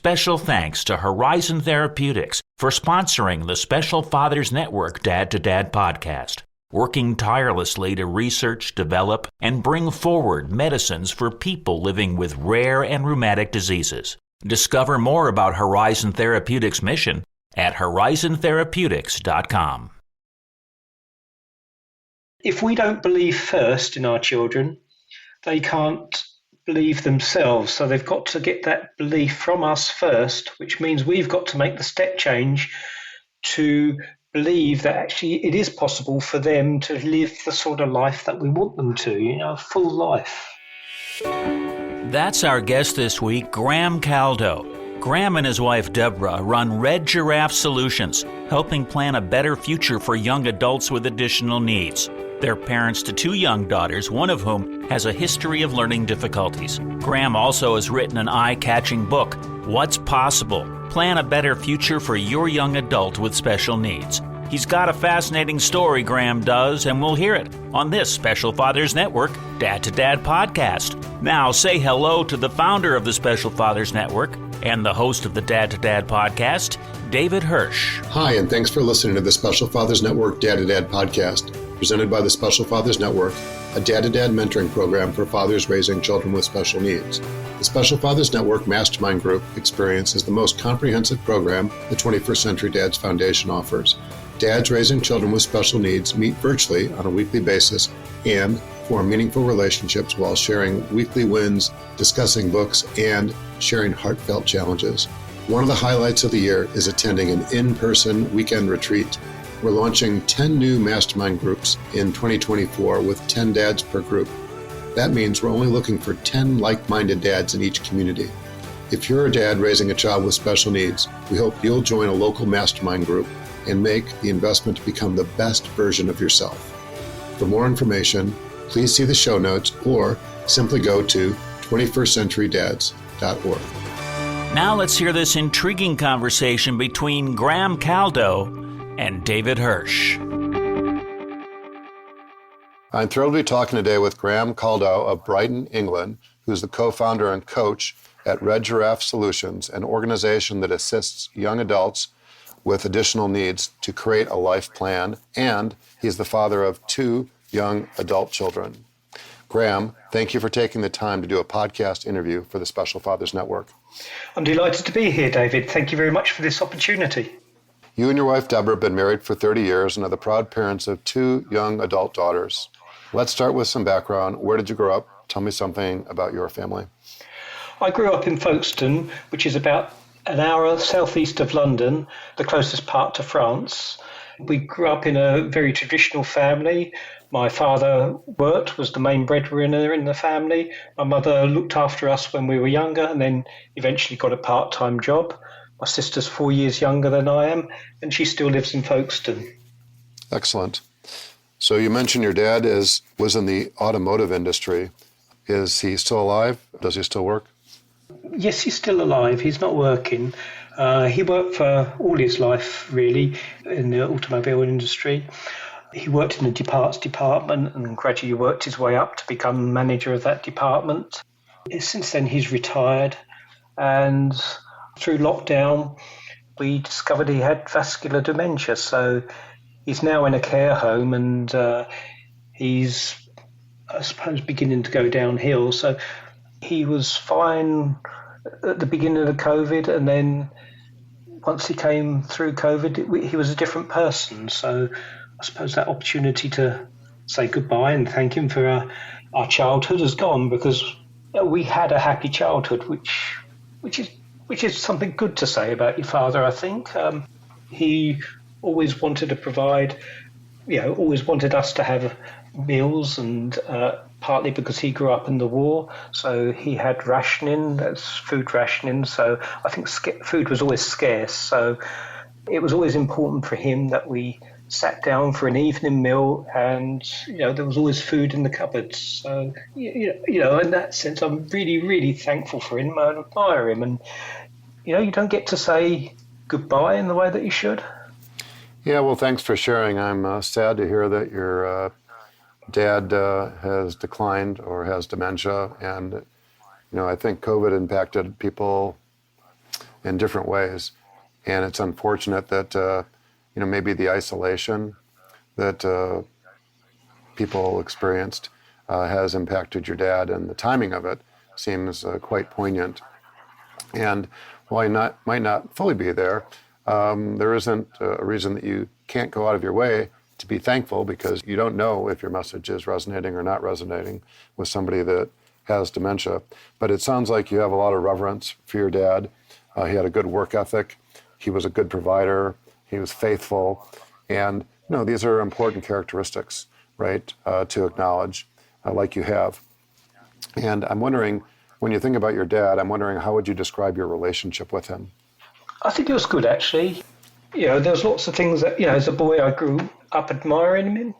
Special thanks to Horizon Therapeutics for sponsoring the Special Fathers Network Dad to Dad podcast, working tirelessly to research, develop, and bring forward medicines for people living with rare and rheumatic diseases. Discover more about Horizon Therapeutics' mission at horizontherapeutics.com. If we don't believe first in our children, they can't believe themselves. So they've got to get that belief from us first, which means we've got to make the step change to believe that actually it is possible for them to live the sort of life that we want them to, a full life. That's our guest this week, Graham Caldow. Graham and his wife, Debra, run Red Giraffe Solutions, helping plan a better future for young adults with additional needs. They're parents to two young daughters, one of whom has a history of learning difficulties. Graham also has written an eye-catching book, What's Possible? Plan a better future for your young adult with special needs. He's got a fascinating story, Graham does, and we'll hear it on this Special Fathers Network Dad to Dad podcast. Now say hello to the founder of the Special Fathers Network and the host of the Dad to Dad podcast, David Hirsch. Hi, and thanks for listening to the Special Fathers Network Dad to Dad podcast, presented by the Special Fathers Network, a dad-to-dad mentoring program for fathers raising children with special needs. The Special Fathers Network Mastermind Group experience is the most comprehensive program the 21st Century Dads Foundation offers. Dads raising children with special needs meet virtually on a weekly basis and form meaningful relationships while sharing weekly wins, discussing books, and sharing heartfelt challenges. One of the highlights of the year is attending an in-person weekend retreat. We're launching 10 new mastermind groups in 2024 with 10 dads per group. That means we're only looking for 10 like-minded dads in each community. If you're a dad raising a child with special needs, we hope you'll join a local mastermind group and make the investment to become the best version of yourself. For more information, please see the show notes or simply go to 21stcenturydads.org. Now let's hear this intriguing conversation between Graham Caldow and David Hirsch. I'm thrilled to be talking today with Graham Caldow of Brighton, England, who's the co-founder and coach at Red Giraffe Solutions, an organization that assists young adults with additional needs to create a life plan, and he's the father of two young adult children. Graham, thank you for taking the time to do a podcast interview for the Special Fathers Network. I'm delighted to be here, David. Thank you very much for this opportunity. You and your wife, Debra, have been married for 30 years and are the proud parents of two young adult daughters. Let's start with some background. Where did you grow up? Tell me something about your family. I grew up in Folkestone, which is about an hour southeast of London, the closest part to France. We grew up in a very traditional family. My father worked, was the main breadwinner in the family. My mother looked after us when we were younger and then eventually got a part-time job. My sister's 4 years younger than I am, and she still lives in Folkestone. Excellent. So you mentioned your dad was in the automotive industry. Is he still alive? Does he still work? Yes, he's still alive. He's not working. He worked for all his life, really, in the automobile industry. He worked in the parts department and gradually worked his way up to become manager of that department. Since then, he's retired, and through lockdown, we discovered he had vascular dementia. So he's now in a care home, and he's, I suppose, beginning to go downhill. So he was fine at the beginning of COVID, and then once he came through COVID, he was a different person. So I suppose that opportunity to say goodbye and thank him for our childhood has gone, because we had a happy childhood, which is something good to say about your father, I think. He always wanted to provide, always wanted us to have meals, and partly because he grew up in the war, so he had rationing, that's food rationing, so I think food was always scarce, so it was always important for him that we sat down for an evening meal, and there was always food in the cupboards. So in that sense, I'm really, really thankful for him. I admire him, and you don't get to say goodbye in the way that you should. Yeah, well, thanks for sharing. I'm sad to hear that your dad has declined or has dementia, and I think COVID impacted people in different ways. And it's unfortunate that, maybe the isolation that people experienced has impacted your dad, and the timing of it seems quite poignant. And while he might not fully be there, there isn't a reason that you can't go out of your way to be thankful, because you don't know if your message is resonating or not resonating with somebody that has dementia. But it sounds like you have a lot of reverence for your dad. He had a good work ethic. He was a good provider. He was faithful. And, these are important characteristics, right, to acknowledge, like you have. And I'm wondering, when you think about your dad, I'm wondering, how would you describe your relationship with him? I think it was good, actually. There's lots of things that, as a boy, I grew up admiring him.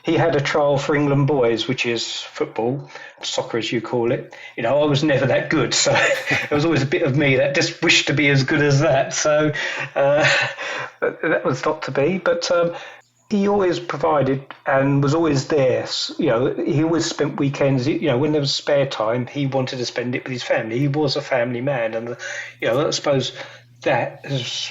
He had a trial for England boys, which is football, soccer as you call it. I was never that good, so there was always a bit of me that just wished to be as good as that. So that was not to be. But he always provided and was always there. He always spent weekends, when there was spare time, he wanted to spend it with his family. He was a family man. And, I suppose that is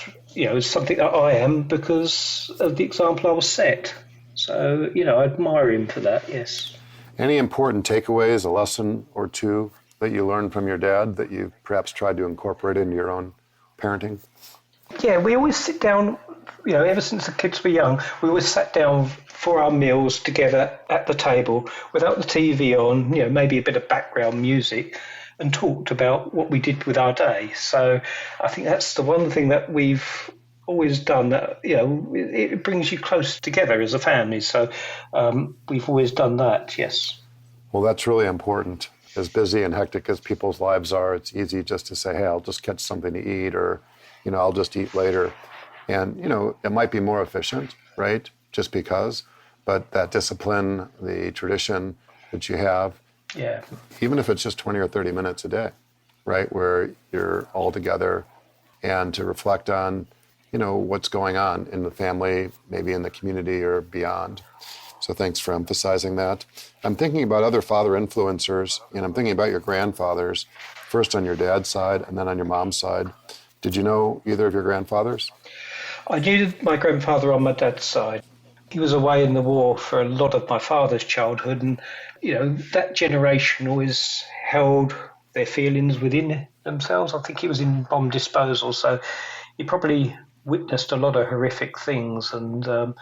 something that I am because of the example I was set. So, I admire him for that, yes. Any important takeaways, a lesson or two that you learned from your dad that you perhaps tried to incorporate into your own parenting? Yeah, we always sit down, ever since the kids were young, we always sat down for our meals together at the table without the TV on, maybe a bit of background music, and talked about what we did with our day. So I think that's the one thing that we've always done, that it brings you close together as a family. So we've always done that, yes. Well, that's really important. As busy and hectic as people's lives are, it's easy just to say, hey, I'll just catch something to eat, or I'll just eat later. And it might be more efficient, right, just because, but that discipline, the tradition that you have, yeah, even if it's just 20 or 30 minutes a day, right, where you're all together, and to reflect on what's going on in the family, maybe in the community or beyond. So thanks for emphasizing that. I'm thinking about other father influencers, and I'm thinking about your grandfathers, first on your dad's side and then on your mom's side. Did you know either of your grandfathers? I knew my grandfather on my dad's side. He was away in the war for a lot of my father's childhood, and that generation always held their feelings within themselves. I think he was in bomb disposal, so he probably witnessed a lot of horrific things, and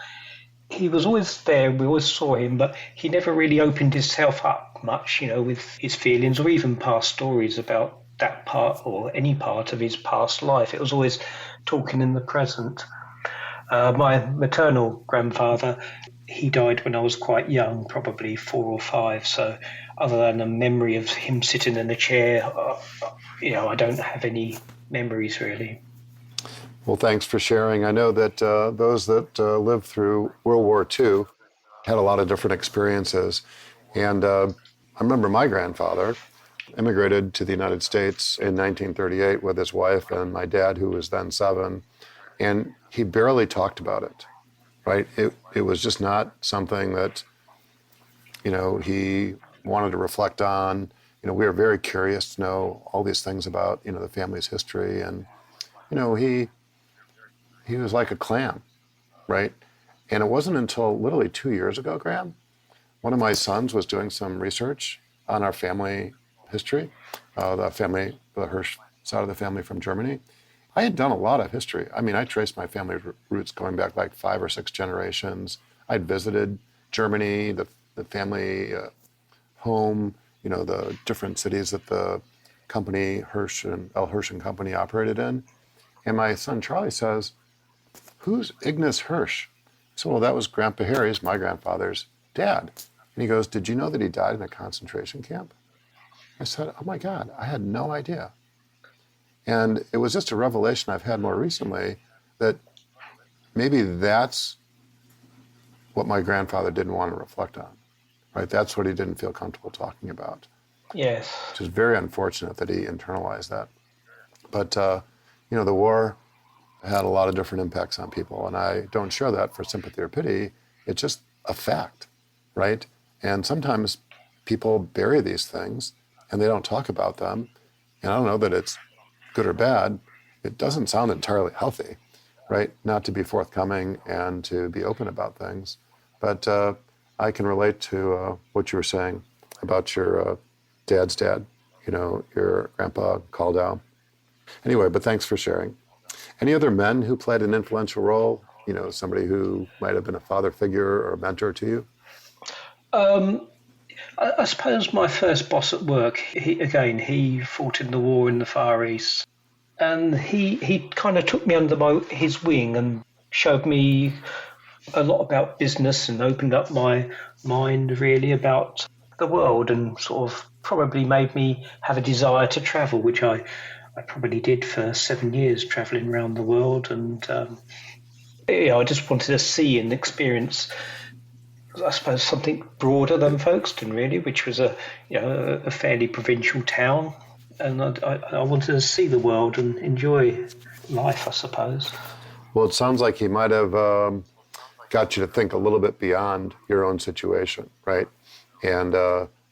he was always there. We always saw him, but he never really opened himself up much, with his feelings or even past stories about that part or any part of his past life. It was always talking in the present. My maternal grandfather, he died when I was quite young, probably 4 or 5. So other than a memory of him sitting in a chair, I don't have any memories really. Well, thanks for sharing. I know that those that lived through World War II had a lot of different experiences. And I remember my grandfather immigrated to the United States in 1938 with his wife and my dad, who was then 7. And he barely talked about it, right? It was just not something that, he wanted to reflect on. We were very curious to know all these things about, the family's history. And, he was like a clam, right? And it wasn't until literally 2 years ago, Graham, one of my sons was doing some research on our family history, the Hirsch side of the family from Germany. I had done a lot of history. I mean, I traced my family roots going back like 5 or 6 generations. I'd visited Germany, the family home, the different cities that the company Hirsch and Company operated in. And my son Charlie says, "Who's Ignace Hirsch?" So, well, that was Grandpa Harry's, my grandfather's dad. And he goes, "Did you know that he died in a concentration camp?" I said, "Oh my God, I had no idea." And it was just a revelation I've had more recently that maybe that's what my grandfather didn't want to reflect on, right? That's what he didn't feel comfortable talking about. Yes. Which is very unfortunate that he internalized that. But, the war had a lot of different impacts on people, and I don't share that for sympathy or pity. It's just a fact, right? And sometimes people bury these things and they don't talk about them. And I don't know that it's good or bad, it doesn't sound entirely healthy, right? Not to be forthcoming and to be open about things. But I can relate to what you were saying about your dad's dad, your grandpa Caldow. Anyway, but thanks for sharing. Any other men who played an influential role? Somebody who might have been a father figure or a mentor to you? I suppose my first boss at work, he fought in the war in the Far East. And he kind of took me under his wing and showed me a lot about business and opened up my mind really about the world and sort of probably made me have a desire to travel, which I probably did for 7 years, traveling around the world. And I just wanted to see and experience, I suppose, something broader than Folkestone, really, which was a fairly provincial town. And I wanted to see the world and enjoy life, I suppose. Well, it sounds like he might have got you to think a little bit beyond your own situation, right? And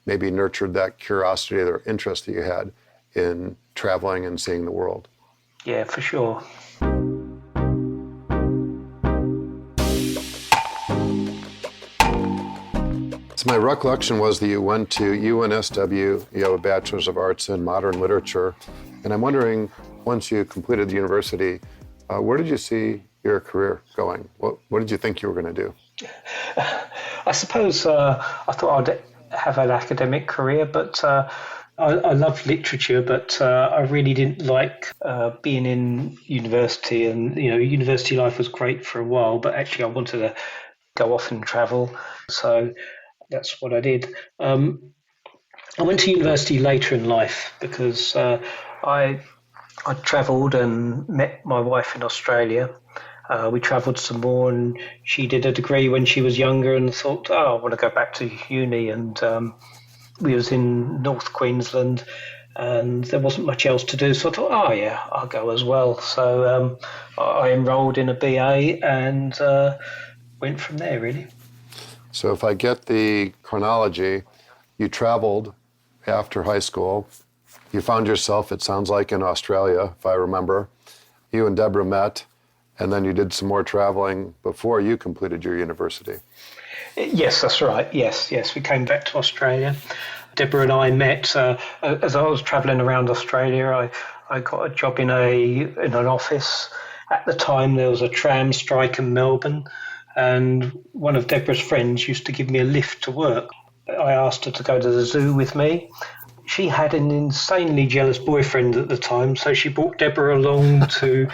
maybe nurtured that curiosity or interest that you had in traveling and seeing the world. Yeah, for sure. So my recollection was that you went to UNSW, you have a Bachelor's of Arts in Modern Literature, and I'm wondering, once you completed the university, where did you see your career going? What did you think you were going to do? I suppose I thought I'd have an academic career, but I love literature, but I really didn't like being in university. And, university life was great for a while, but actually I wanted to go off and travel. So that's what I did. I went to university later in life because I travelled and met my wife in Australia. We travelled some more, and she did a degree when she was younger and thought, I want to go back to uni. And we was in North Queensland and there wasn't much else to do. So I thought, I'll go as well. So I enrolled in a BA and went from there, really. So if I get the chronology, you traveled after high school. You found yourself, it sounds like, in Australia, if I remember. You and Debra met, and then you did some more traveling before you completed your university. Yes, that's right. Yes. We came back to Australia. Debra and I met as I was travelling around Australia. I got a job in an office. At the time, there was a tram strike in Melbourne, and one of Debra's friends used to give me a lift to work. I asked her to go to the zoo with me. She had an insanely jealous boyfriend at the time, so she brought Debra along to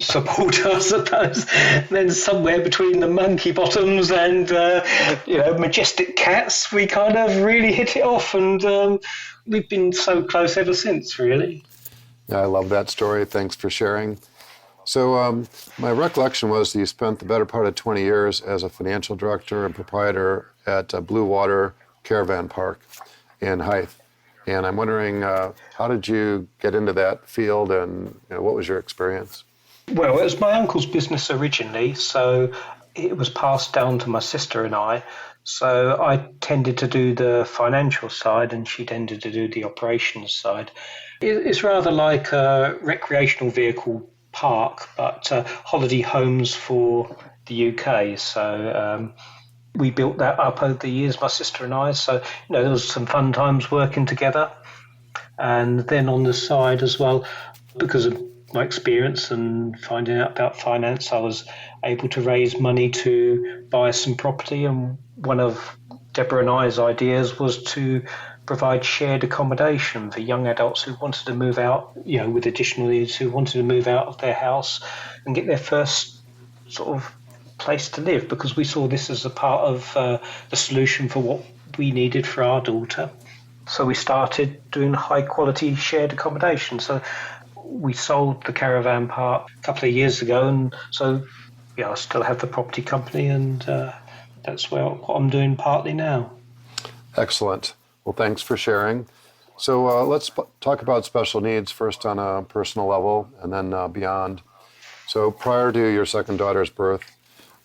support her, I suppose. And then somewhere between the monkey bottoms and majestic cats, we kind of really hit it off, and we've been so close ever since, really. I love that story. Thanks for sharing. So my recollection was that you spent the better part of 20 years as a financial director and proprietor at Blue Water Caravan Park in Hythe. And I'm wondering, how did you get into that field, and what was your experience? Well, it was my uncle's business originally, so it was passed down to my sister and I. So I tended to do the financial side and she tended to do the operations side. It's rather like a recreational vehicle park, but holiday homes for the UK. So we built that up over the years, my sister and I. So, there was some fun times working together. And then on the side as well, because of my experience and finding out about finance, I was able to raise money to buy some property. And one of Debra and I's ideas was to provide shared accommodation for young adults who wanted to move out, with additional needs, who wanted to move out of their house and get their first sort of place to live, because we saw this as a part of the solution for what we needed for our daughter. So we started doing high quality shared accommodation. So we sold the caravan park a couple of years ago, and so I still have the property company, and that's what I'm doing partly now. Excellent. Well, thanks for sharing. So let's talk about special needs first on a personal level and then beyond. So prior to your second daughter's birth,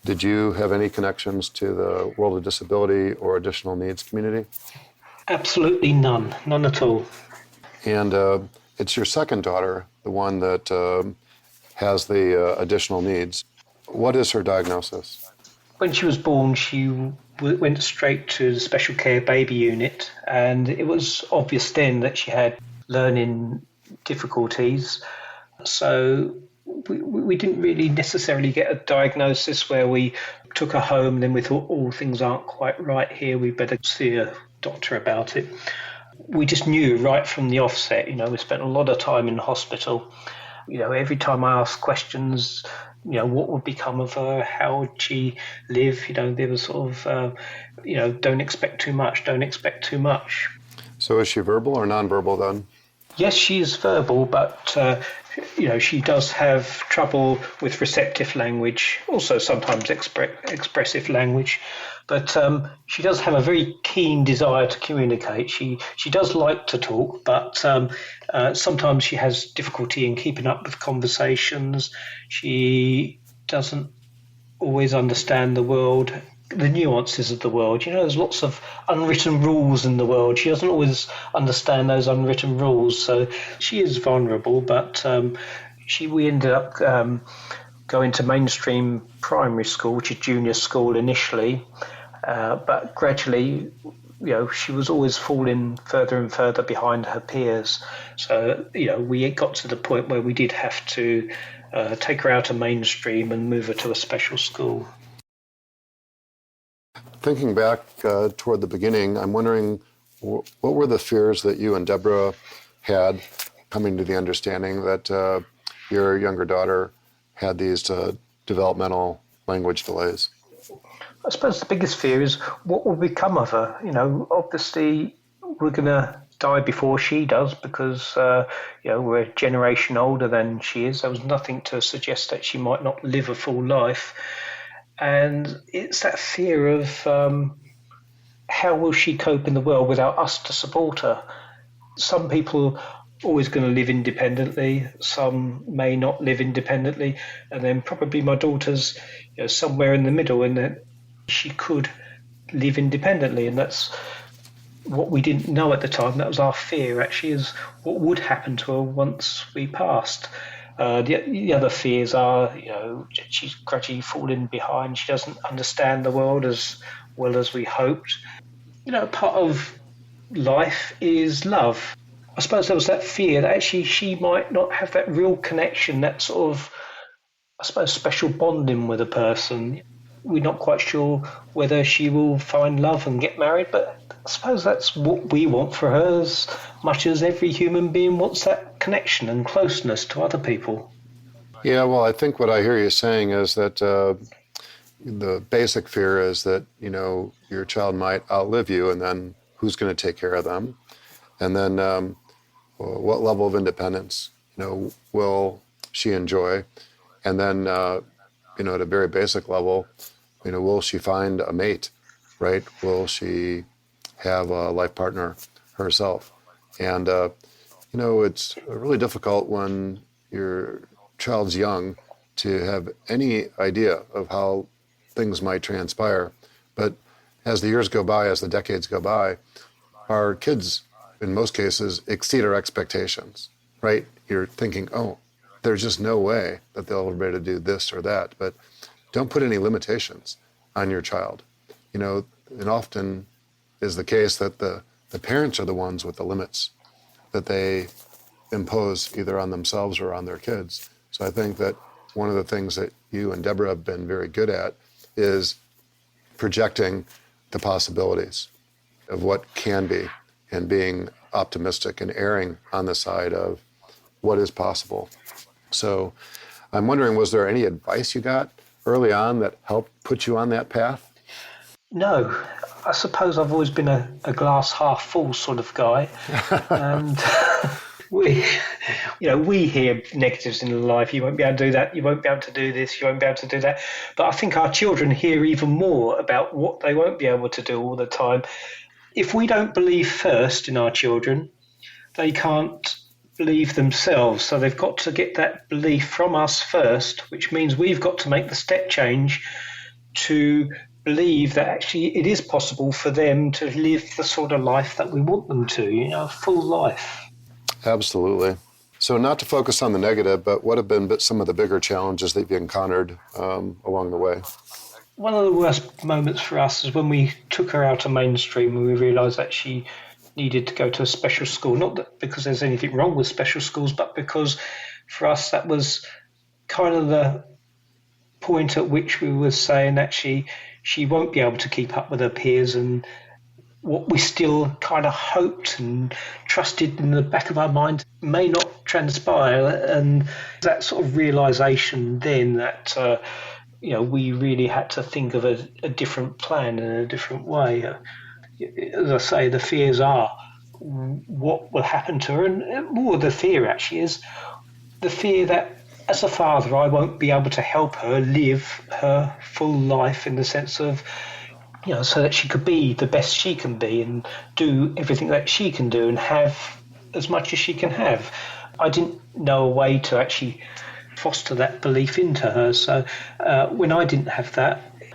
did you have any connections to the world of disability or additional needs community? Absolutely none at all. And It's your second daughter, the one that has the additional needs. What is her diagnosis? When she was born, she went straight to the special care baby unit, and it was obvious then that she had learning difficulties. So we didn't really necessarily get a diagnosis where we took her home and then we thought, oh, things aren't quite right here, we better see a doctor about it. We just knew right from the offset, we spent a lot of time in hospital. Every time I asked questions, what would become of her? How would she live? There was sort of, don't expect too much, don't expect too much. So is she verbal or nonverbal then? Yes, she is verbal, but, she does have trouble with receptive language, also sometimes expressive language. But she does have a very keen desire to communicate. She does like to talk, but sometimes she has difficulty in keeping up with conversations. She doesn't always understand the world, the nuances of the world. There's lots of unwritten rules in the world. She doesn't always understand those unwritten rules. So she is vulnerable, but we ended up going to mainstream primary school, which is junior school initially. But gradually, she was always falling further and further behind her peers. So, we got to the point where we did have to take her out of mainstream and move her to a special school. Thinking back toward the beginning, I'm wondering what were the fears that you and Debra had coming to the understanding that your younger daughter had these developmental language delays? I suppose the biggest fear is what will become of her. Obviously we're going to die before she does because, we're a generation older than she is. There was nothing to suggest that she might not live a full life. And it's that fear of how will she cope in the world without us to support her? Some people always going to live independently, some may not live independently, and then probably my daughter's somewhere in the middle in that she could live independently, and that's what we didn't know at the time. That was our fear, actually, is what would happen to her once we passed. The other fears are, she's gradually falling behind. She doesn't understand the world as well as we hoped. Part of life is love. I suppose there was that fear that actually she might not have that real connection, that sort of, I suppose, special bonding with a person. We're not quite sure whether she will find love and get married, but I suppose that's what we want for her as much as every human being wants that connection and closeness to other people. Yeah, well, I think what I hear you saying is that the basic fear is that, your child might outlive you, and then who's going to take care of them? And then what level of independence, will she enjoy? And then, at a very basic level, will she find a mate, right? Will she have a life partner herself? And, it's really difficult when your child's young to have any idea of how things might transpire. But as the years go by, as the decades go by, our kids, in most cases, exceed our expectations, right? You're thinking, oh, there's just no way that they'll be able to do this or that. But don't put any limitations on your child. And often is the case that the parents are the ones with the limits that they impose either on themselves or on their kids. So I think that one of the things that you and Debra have been very good at is projecting the possibilities of what can be and being optimistic and erring on the side of what is possible. So I'm wondering, was there any advice you got early on that helped put you on that path? No, I suppose I've always been a glass half full sort of guy. And we hear negatives in life. You won't be able to do that. You won't be able to do this. You won't be able to do that. But I think our children hear even more about what they won't be able to do all the time. If we don't believe first in our children, they can't believe themselves. So they've got to get that belief from us first, which means we've got to make the step change to believe that actually it is possible for them to live the sort of life that we want them to, a full life. Absolutely. So not to focus on the negative, but what have been some of the bigger challenges that you've encountered along the way? One of the worst moments for us is when we took her out of mainstream and we realised that she needed to go to a special school. Not that because there's anything wrong with special schools, but because for us that was kind of the point at which we were saying that she won't be able to keep up with her peers, and what we still kind of hoped and trusted in the back of our mind may not transpire. And that sort of realisation then that we really had to think of a different plan in a different way. As I say, the fears are what will happen to her, and more the fear actually is the fear that as a father I won't be able to help her live her full life in the sense of, so that she could be the best she can be and do everything that she can do and have as much as she can have. I didn't know a way to actually foster that belief into her. So when I didn't have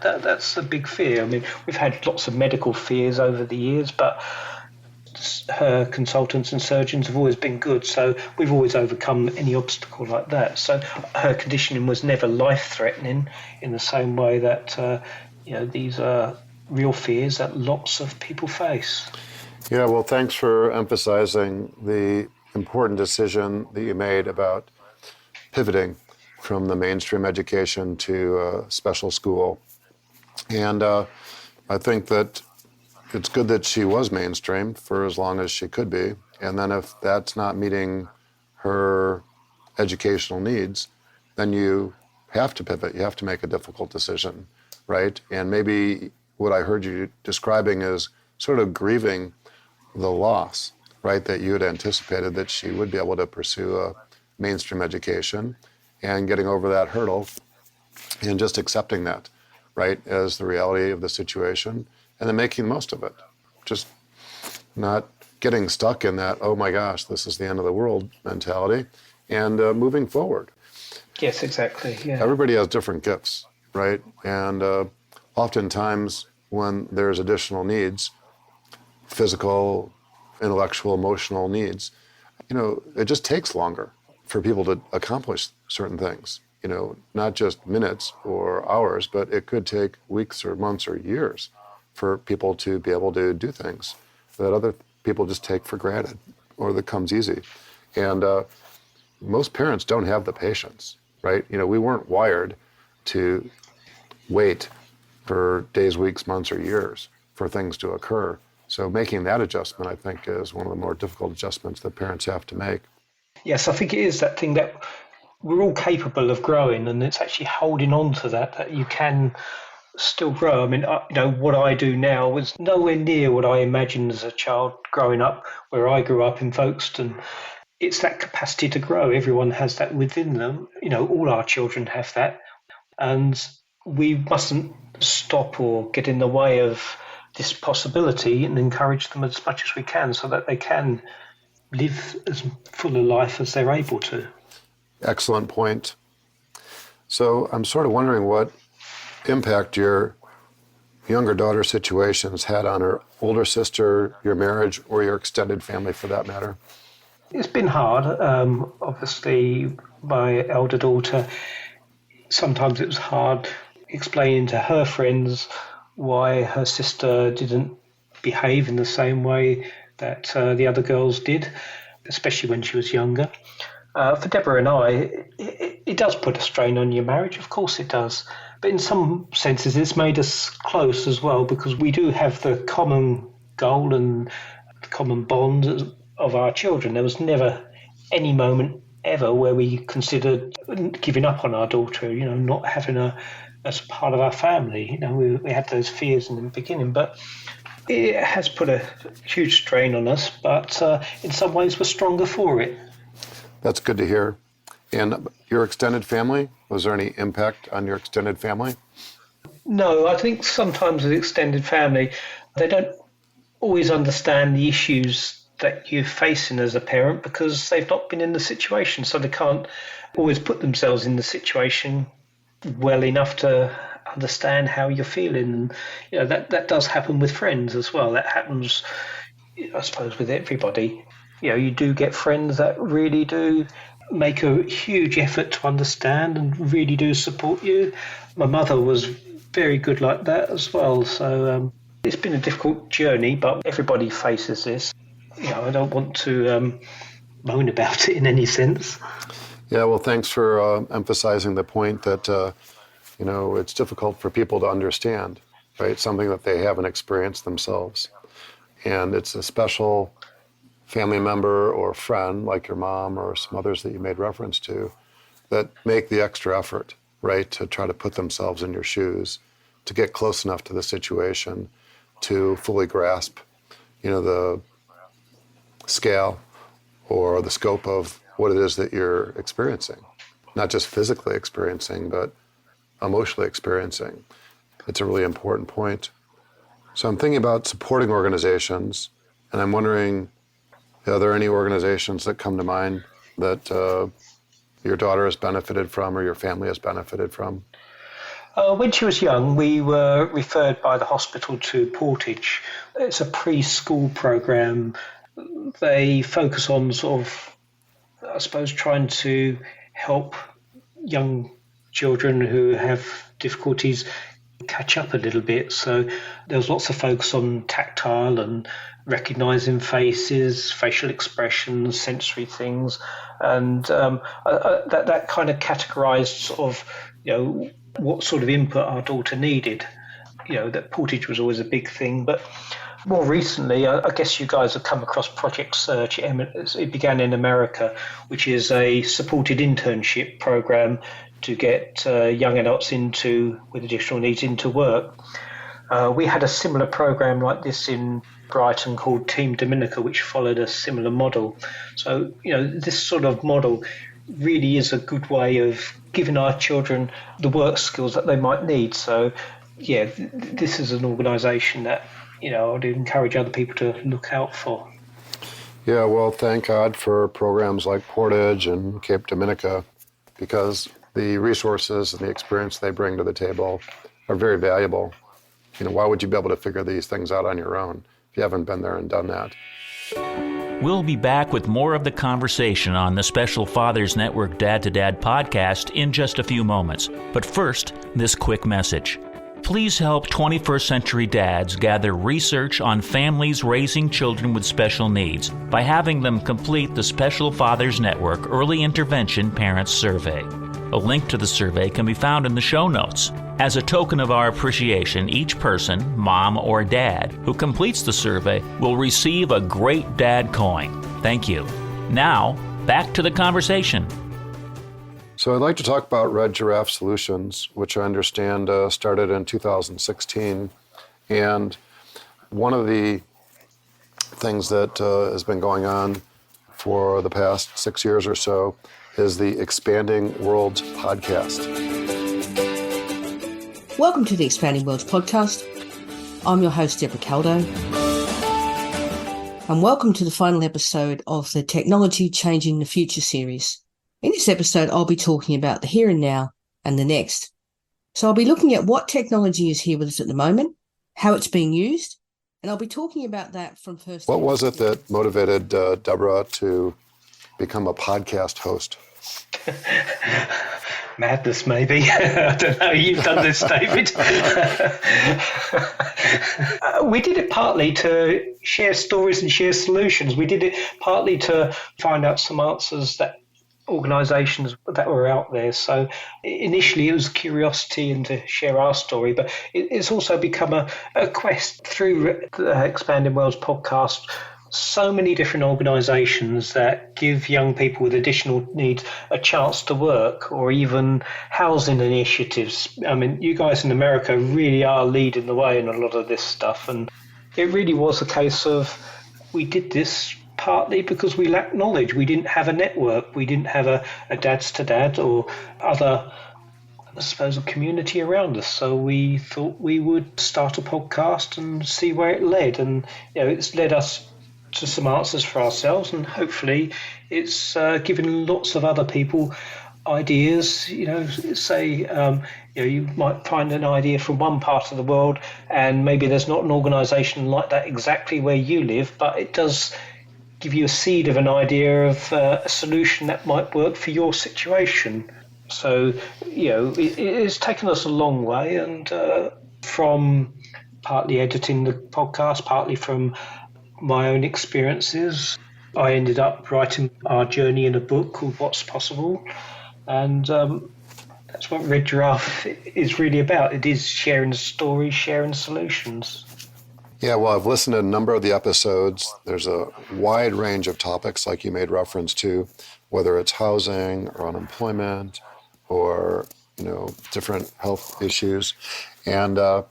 that's a big fear. I mean, we've had lots of medical fears over the years, but her consultants and surgeons have always been good. So we've always overcome any obstacle like that. So her conditioning was never life-threatening in the same way that, these are real fears that lots of people face. Yeah, well, thanks for emphasizing the important decision that you made about pivoting from the mainstream education to a special school. And I think that it's good that she was mainstream for as long as she could be. And then if that's not meeting her educational needs, then you have to pivot. You have to make a difficult decision, right? And maybe what I heard you describing is sort of grieving the loss, right, that you had anticipated that she would be able to pursue a mainstream education, and getting over that hurdle and just accepting that, right, as the reality of the situation, and then making the most of it. Just not getting stuck in that, oh my gosh, this is the end of the world mentality, and moving forward. Yes, exactly. Yeah. Everybody has different gifts, right? And oftentimes when there's additional needs, physical, intellectual, emotional needs, it just takes longer for people to accomplish certain things, not just minutes or hours, but it could take weeks or months or years for people to be able to do things that other people just take for granted or that comes easy. And most parents don't have the patience, right? We weren't wired to wait for days, weeks, months, or years for things to occur. So making that adjustment, I think, is one of the more difficult adjustments that parents have to make. Yes, I think it is that thing that we're all capable of growing, and it's actually holding on to that you can still grow. I mean, what I do now was nowhere near what I imagined as a child growing up, where I grew up in Folkestone. It's that capacity to grow. Everyone has that within them. All our children have that. And we mustn't stop or get in the way of this possibility and encourage them as much as we can so that they can live as full a life as they're able to. Excellent point. So I'm sort of wondering what impact your younger daughter's situation has had on her older sister, your marriage, or your extended family for that matter. It's been hard. Obviously, my elder daughter, sometimes it was hard explaining to her friends why her sister didn't behave in the same way that the other girls did, especially when she was younger. For Debra and I, it does put a strain on your marriage, of course it does. But in some senses, it's made us close as well, because we do have the common goal and the common bond of our children. There was never any moment ever where we considered giving up on our daughter, not having her as part of our family. We had those fears in the beginning, but it has put a huge strain on us, but in some ways we're stronger for it. That's good to hear. And your extended family, was there any impact on your extended family? No, I think sometimes with extended family, they don't always understand the issues that you're facing as a parent because they've not been in the situation, so they can't always put themselves in the situation well enough to understand how you're feeling. And that does happen with friends as well. That happens, I suppose, with everybody. You do get friends that really do make a huge effort to understand and really do support you. My mother was very good like that as well. So it's been a difficult journey, but everybody faces this. I don't want to moan about it in any sense. Yeah, well, thanks for emphasizing the point that, it's difficult for people to understand, right? Something that they haven't experienced themselves. And it's a special family member or friend like your mom or some others that you made reference to that make the extra effort, right, to try to put themselves in your shoes, to get close enough to the situation to fully grasp, the scale or the scope of what it is that you're experiencing, not just physically experiencing, but emotionally experiencing. It's a really important point. So I'm thinking about supporting organizations, and I'm wondering, are there any organizations that come to mind that your daughter has benefited from or your family has benefited from? When she was young, we were referred by the hospital to Portage. It's a preschool program. They focus on sort of, I suppose, trying to help young children who have difficulties catch up a little bit. So there was lots of focus on tactile and recognizing faces, facial expressions, sensory things, and that kind of categorized sort of, what sort of input our daughter needed. That Portage was always a big thing, but more recently, I guess you guys have come across Project Search. It began in America, which is a supported internship program to get young adults with additional needs into work. We had a similar program like this in Brighton called Team Dominica, which followed a similar model. So, this sort of model really is a good way of giving our children the work skills that they might need. So, this is an organisation that, I'd encourage other people to look out for. Yeah, well, thank God for programs like Portage and Cape Dominica, because the resources and the experience they bring to the table are very valuable. Why would you be able to figure these things out on your own if you haven't been there and done that? We'll be back with more of the conversation on the Special Fathers Network Dad to Dad podcast in just a few moments. But first, this quick message. Please help 21st century dads gather research on families raising children with special needs by having them complete the Special Fathers Network Early Intervention Parents Survey. A link to the survey can be found in the show notes. As a token of our appreciation, each person, mom or dad, who completes the survey will receive a Great Dad coin. Thank you. Now, back to the conversation. So I'd like to talk about Red Giraffe Solutions, which I understand started in 2016. And one of the things that has been going on for the past 6 years or so is the Expanding Worlds podcast. Welcome to the Expanding Worlds podcast. I'm your host, Debra Caldow. And welcome to the final episode of the Technology Changing the Future series. In this episode, I'll be talking about the here and now and the next. So I'll be looking at what technology is here with us at the moment, how it's being used, and I'll be talking about that from first. What was it that motivated Debra to become a podcast host? Madness, maybe. I don't know. You've done this, David. We did it partly to share stories and share solutions. We did it partly to find out some answers that organisations that were out there. So initially it was curiosity and to share our story, but it's also become a quest through the Expanding Worlds podcast. So many different organisations that give young people with additional needs a chance to work, or even housing initiatives. I mean, you guys in America really are leading the way in a lot of this stuff, and it really was a case of we did this partly because we lacked knowledge. We didn't have a network. We didn't have a dads to dad or other, I suppose, a community around us. So we thought we would start a podcast and see where it led. And it's led us to some answers for ourselves, and hopefully it's given lots of other people ideas. You might find an idea from one part of the world, and maybe there's not an organisation like that exactly where you live, but it does give you a seed of an idea of a solution that might work for your situation. So, it's taken us a long way, and from partly editing the podcast, partly from my own experiences, I ended up writing our journey in a book called What's Possible. And that's what Red Giraffe is really about. It is sharing stories, sharing solutions. Yeah, well, I've listened to a number of the episodes. There's a wide range of topics, like you made reference to, whether it's housing or unemployment or, different health issues. And I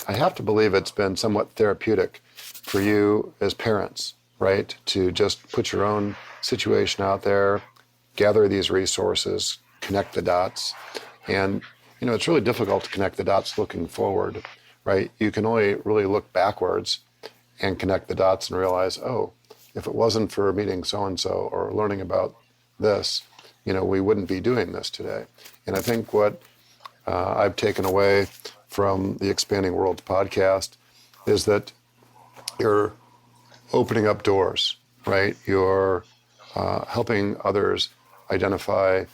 have to believe it's been somewhat therapeutic for you as parents, right? To just put your own situation out there, gather these resources, connect the dots. And, it's really difficult to connect the dots looking forward, right? You can only really look backwards and connect the dots and realize, oh, if it wasn't for meeting so-and-so or learning about this, we wouldn't be doing this today. And I think what I've taken away from the Expanding Worlds podcast is that you're opening up doors, right? You're helping others identify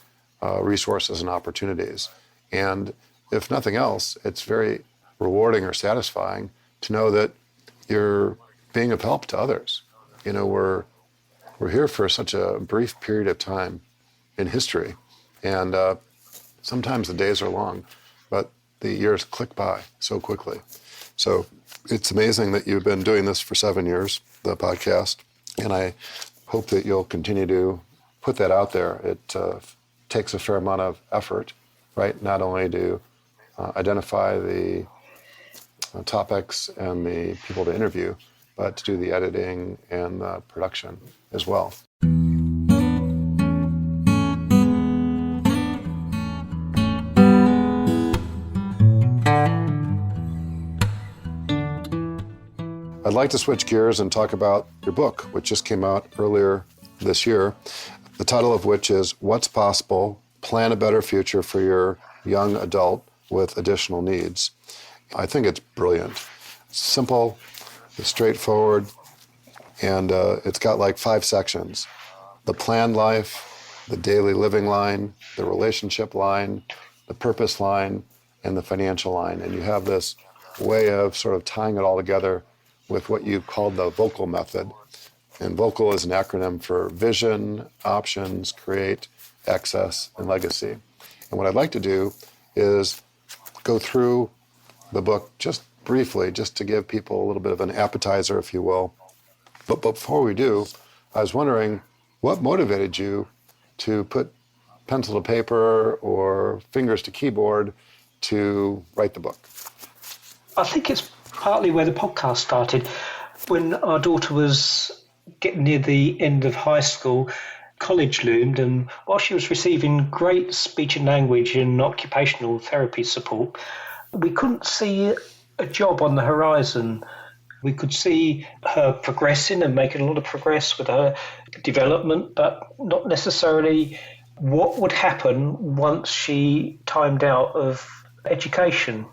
resources and opportunities. And if nothing else, it's very rewarding or satisfying to know that you're being of help to others. We're here for such a brief period of time in history, and sometimes the days are long, but the years click by so quickly. So it's amazing that you've been doing this for 7 years, the podcast, and I hope that you'll continue to put that out there. It takes a fair amount of effort, right? Not only to identify the topics and the people to interview, but to do the editing and the production as well. I'd like to switch gears and talk about your book, which just came out earlier this year, the title of which is What's Possible? Plan a Better Future for Your Young Adult with Additional Needs. I think it's brilliant. It's simple, it's straightforward, and it's got like 5 sections. The planned life, the daily living line, the relationship line, the purpose line, and the financial line. And you have this way of sort of tying it all together with what you called the VOCAL method. And VOCAL is an acronym for Vision, Options, Create, Access, and Legacy. And what I'd like to do is go through the book just briefly, just to give people a little bit of an appetizer, if you will. But before we do, I was wondering, what motivated you to put pencil to paper or fingers to keyboard to write the book? I think it's partly where the podcast started. When our daughter was getting near the end of high school, college loomed, and while she was receiving great speech and language and occupational therapy support, we couldn't see a job on the horizon. We could see her progressing and making a lot of progress with her development, but not necessarily what would happen once she timed out of education.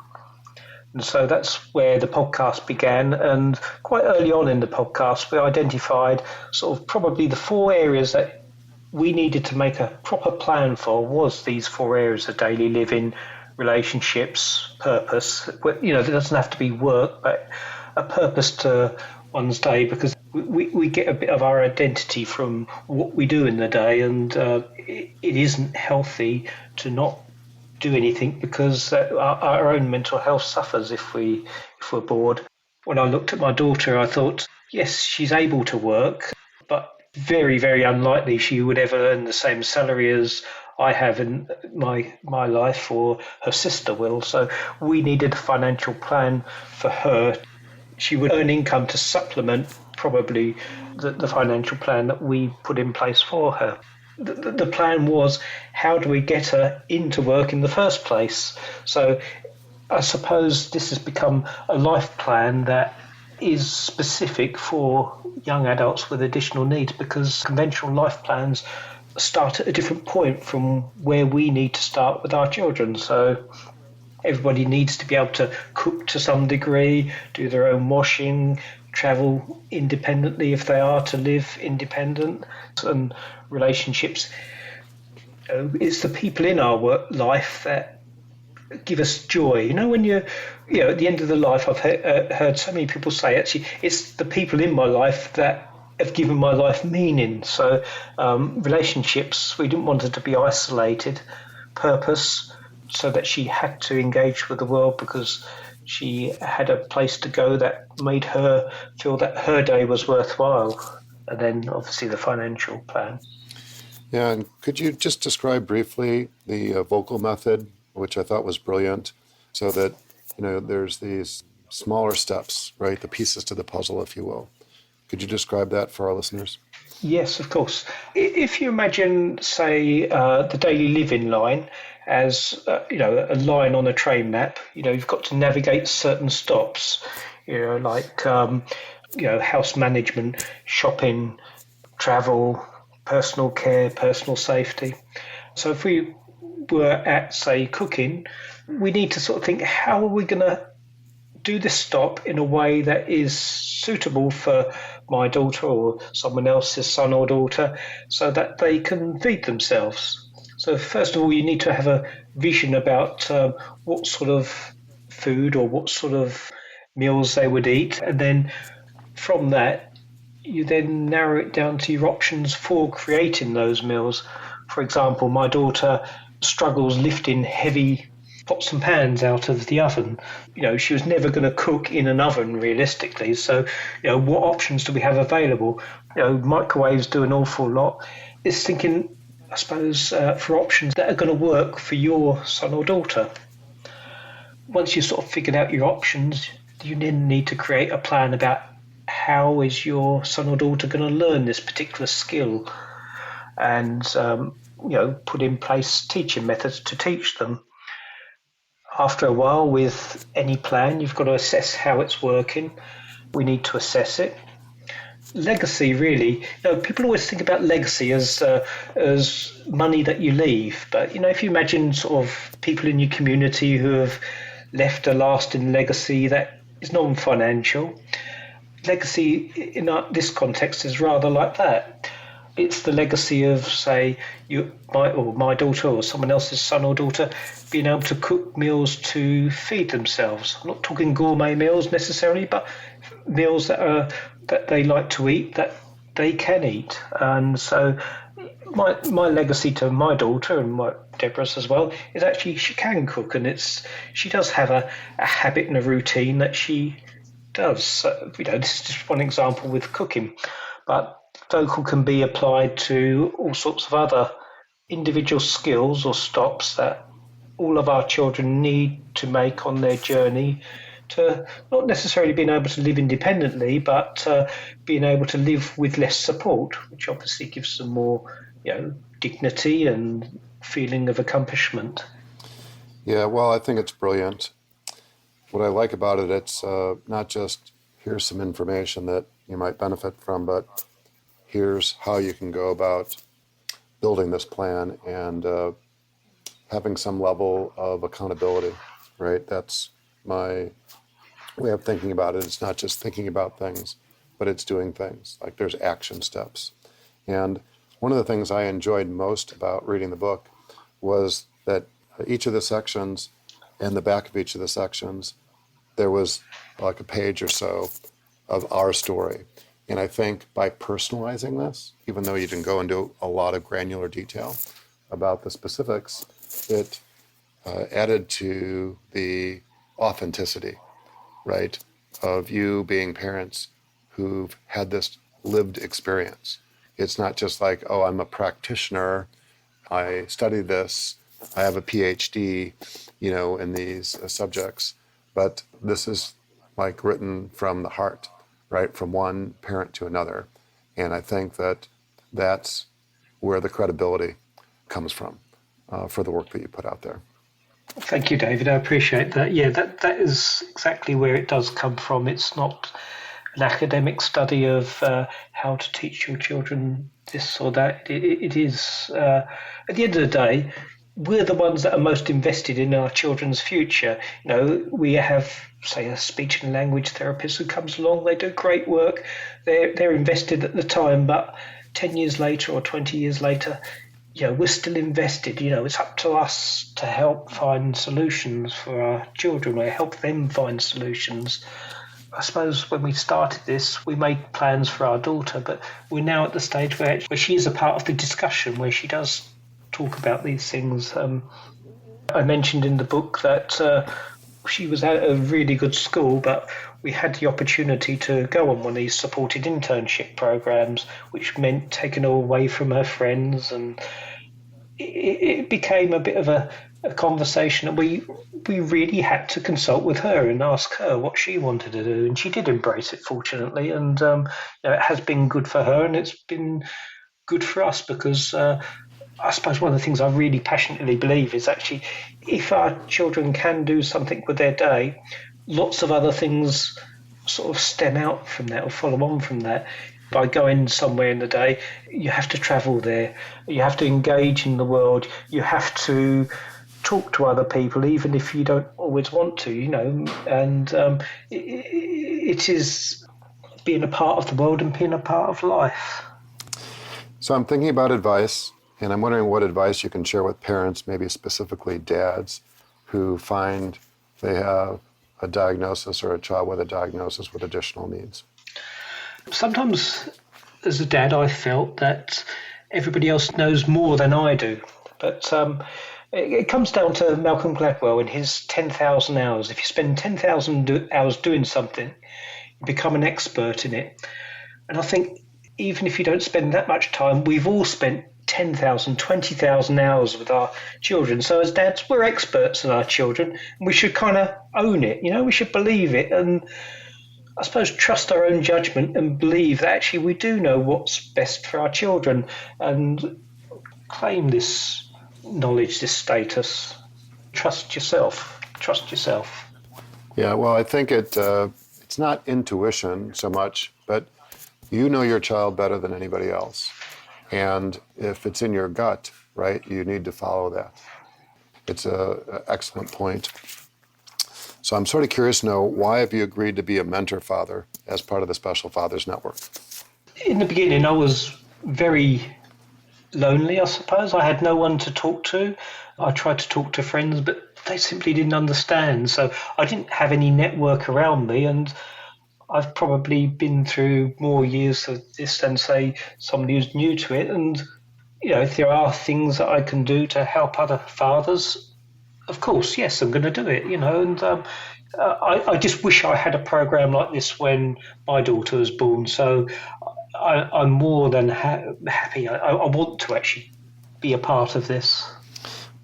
And so that's where the podcast began. And quite early on in the podcast, we identified sort of probably the 4 areas that we needed to make a proper plan for was these 4 areas of daily living, relationships, purpose. There doesn't have to be work, but a purpose to one's day, because we get a bit of our identity from what we do in the day, and it isn't healthy to not do anything, because our own mental health suffers if we're bored. When I looked at my daughter, I thought, yes, she's able to work, but very, very unlikely she would ever earn the same salary as I have in my life, or her sister will. So we needed a financial plan for her. She would earn income to supplement probably the financial plan that we put in place for her. The plan was, how do we get her into work in the first place? So I suppose this has become a life plan that is specific for young adults with additional needs, because conventional life plans start at a different point from where we need to start with our children. So everybody needs to be able to cook to some degree, do their own washing, travel independently if they are to live independent, and relationships. It's the people in our life that give us joy. When at the end of the life, I've heard so many people say, actually, it's the people in my life that have given my life meaning. So relationships, we didn't want her to be isolated. Purpose, so that she had to engage with the world because she had a place to go that made her feel that her day was worthwhile. And then obviously the financial plan. Yeah, and could you just describe briefly the vocal method, which I thought was brilliant, so that, there's these smaller steps, right, the pieces to the puzzle, if you will. Could you describe that for our listeners? Yes, of course. If you imagine, say, the daily living line as, a line on a train map, you've got to navigate certain stops, like, house management, shopping, travel, personal care, personal safety. So if we were at, say, cooking, we need to sort of think, how are we going to do this stop in a way that is suitable for my daughter or someone else's son or daughter so that they can feed themselves. So first of all, you need to have a vision about what sort of food or what sort of meals they would eat. And then from that, you then narrow it down to your options for creating those meals. For example, my daughter struggles lifting heavy pots and pans out of the oven. She was never going to cook in an oven realistically. So, what options do we have available? Microwaves do an awful lot. It's thinking, I suppose, for options that are going to work for your son or daughter. Once you sort of figured out your options, you then need to create a plan about how is your son or daughter going to learn this particular skill, and put in place teaching methods to teach them. After a while, with any plan, you've got to assess how it's working. We need to assess it. Legacy, really. People always think about legacy as money that you leave. But, if you imagine sort of people in your community who have left a lasting legacy that is non-financial, legacy in this context is rather like that. It's the legacy of, say, my daughter or someone else's son or daughter being able to cook meals to feed themselves. I'm not talking gourmet meals necessarily, but meals that they like to eat, that they can eat. And so my legacy to my daughter and my Debra's as well is actually she can cook, and she does have a habit and a routine that she does. So, this is just one example with cooking, but vocal can be applied to all sorts of other individual skills or stops that all of our children need to make on their journey to not necessarily being able to live independently, but being able to live with less support, which obviously gives them more, dignity and feeling of accomplishment. Yeah, well, I think it's brilliant. What I like about it, it's not just here's some information that you might benefit from, but here's how you can go about building this plan and having some level of accountability, right? That's my way of thinking about it. It's not just thinking about things, but it's doing things. Like there's action steps. And one of the things I enjoyed most about reading the book was that each of the sections, and the back of each of the sections, there was like a page or so of our story. And I think by personalizing this, even though you didn't go into a lot of granular detail about the specifics, it added to the authenticity, right, of you being parents who've had this lived experience. It's not just like, oh, I'm a practitioner, I study this, I have a PhD, in these subjects, but this is like written from the heart, right, from one parent to another. And I think that that's where the credibility comes from for the work that you put out there. Thank you, David. I appreciate that. Yeah, that is exactly where it does come from. It's not an academic study of how to teach your children this or that. It is, at the end of the day, we're the ones that are most invested in our children's future. We have, say, a speech and language therapist who comes along. They do great work. They're invested at the time, but 10 years later or 20 years later, we're still invested. It's up to us to help find solutions for our children. We help them find solutions. I suppose when we started this, we made plans for our daughter, but we're now at the stage where she is a part of the discussion, where she does talk about these things. I mentioned in the book that she was at a really good school, but we had the opportunity to go on one of these supported internship programs, which meant taking her away from her friends, and it became a bit of a conversation that we really had to consult with her and ask her what she wanted to do, and she did embrace it, fortunately, and it has been good for her, and it's been good for us, because I suppose one of the things I really passionately believe is actually, if our children can do something with their day, lots of other things sort of stem out from that or follow on from that. By going somewhere in the day, you have to travel there, you have to engage in the world, you have to talk to other people, even if you don't always want to, and it is being a part of the world and being a part of life. So I'm thinking about advice, and I'm wondering what advice you can share with parents, maybe specifically dads, who find they have a diagnosis or a child with a diagnosis with additional needs. Sometimes as a dad, I felt that everybody else knows more than I do. But it comes down to Malcolm Gladwell and his 10,000 hours. If you spend 10,000 hours doing something, you become an expert in it. And I think even if you don't spend that much time, we've all spent 10,000, 20,000 hours with our children. So as dads, we're experts in our children, and we should kind of own it. We should believe it, and I suppose trust our own judgment and believe that actually we do know what's best for our children, and claim this knowledge, this status. Trust yourself. Yeah, well, I think it's not intuition so much, but you know your child better than anybody else. And if it's in your gut, right, you need to follow that. It's an excellent point. So I'm sort of curious to know, why have you agreed to be a mentor father as part of the Special Fathers Network? In the beginning, I was very lonely, I suppose. I had no one to talk to. I tried to talk to friends, but they simply didn't understand. So I didn't have any network around me, and I've probably been through more years of this than, say, somebody who's new to it. And, if there are things that I can do to help other fathers, of course, yes, I'm going to do it, and I just wish I had a program like this when my daughter was born. So I'm more than happy. I want to actually be a part of this.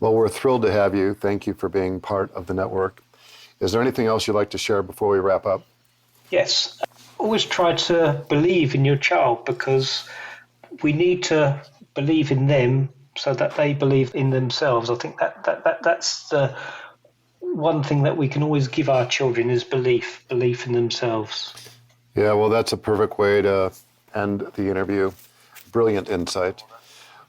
Well, we're thrilled to have you. Thank you for being part of the network. Is there anything else you'd like to share before we wrap up? Yes. Always try to believe in your child, because we need to believe in them so that they believe in themselves. I think that's the one thing that we can always give our children, is belief in themselves. Yeah, well, that's a perfect way to end the interview. Brilliant insight.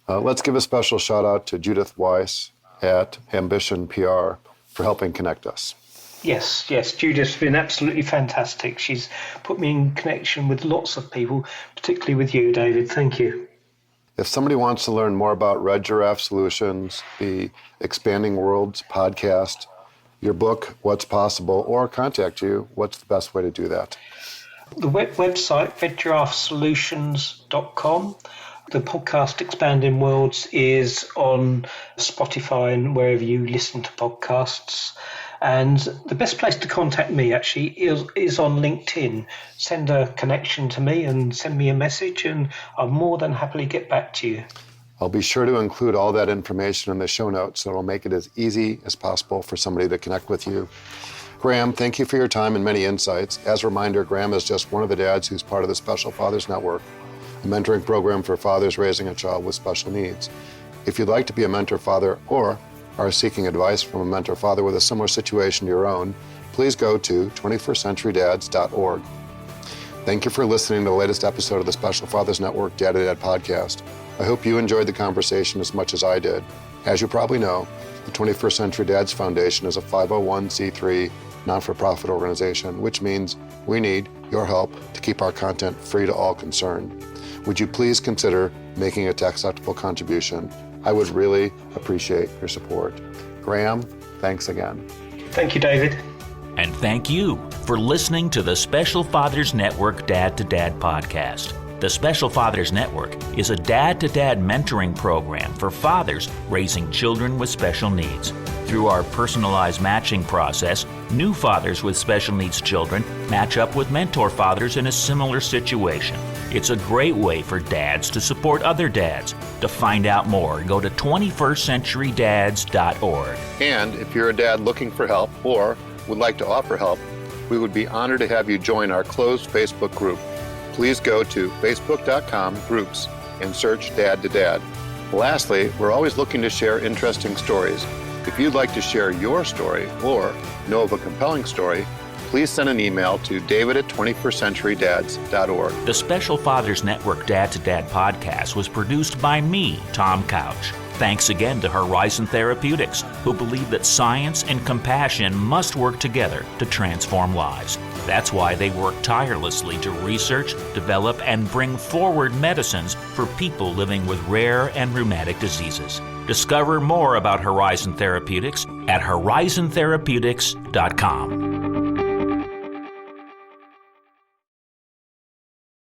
Let's give a special shout out to Judith Weiss at Ambition PR for helping connect us. Yes, Judith's been absolutely fantastic. She's put me in connection with lots of people, particularly with you, David. Thank you. If somebody wants to learn more about Red Giraffe Solutions, the Expanding Worlds podcast, your book, What's Possible, or contact you, what's the best way to do that? The website, redgiraffesolutions.com. The podcast Expanding Worlds is on Spotify and wherever you listen to podcasts. And the best place to contact me actually is on LinkedIn. Send a connection to me and send me a message, and I'll more than happily get back to you. I'll be sure to include all that information in the show notes, so it'll make it as easy as possible for somebody to connect with you. Graham, thank you for your time and many insights. As a reminder, Graham is just one of the dads who's part of the Special Fathers Network, a mentoring program for fathers raising a child with special needs. If you'd like to be a mentor father or are seeking advice from a mentor father with a similar situation to your own, please go to 21stcenturydads.org. Thank you for listening to the latest episode of the Special Fathers Network Dad to Dad podcast. I hope you enjoyed the conversation as much as I did. As you probably know, the 21st Century Dads Foundation is a 501c3 non-for-profit organization, which means we need your help to keep our content free to all concerned. Would you please consider making a tax-deductible contribution? I would really appreciate your support. Graham, thanks again. Thank you, David. And thank you for listening to the Special Fathers Network Dad to Dad podcast. The Special Fathers Network is a dad-to-dad mentoring program for fathers raising children with special needs. Through our personalized matching process, new fathers with special needs children match up with mentor fathers in a similar situation. It's a great way for dads to support other dads. To find out more, go to 21stcenturydads.org. And if you're a dad looking for help or would like to offer help, we would be honored to have you join our closed Facebook group. Please go to facebook.com/groups and search Dad to Dad. Lastly, we're always looking to share interesting stories. If you'd like to share your story or know of a compelling story, please send an email to david@21stcenturydads.org. The Special Fathers Network Dad to Dad podcast was produced by me, Tom Couch. Thanks again to Horizon Therapeutics, who believe that science and compassion must work together to transform lives. That's why they work tirelessly to research, develop, and bring forward medicines for people living with rare and rheumatic diseases. Discover more about Horizon Therapeutics at horizontherapeutics.com.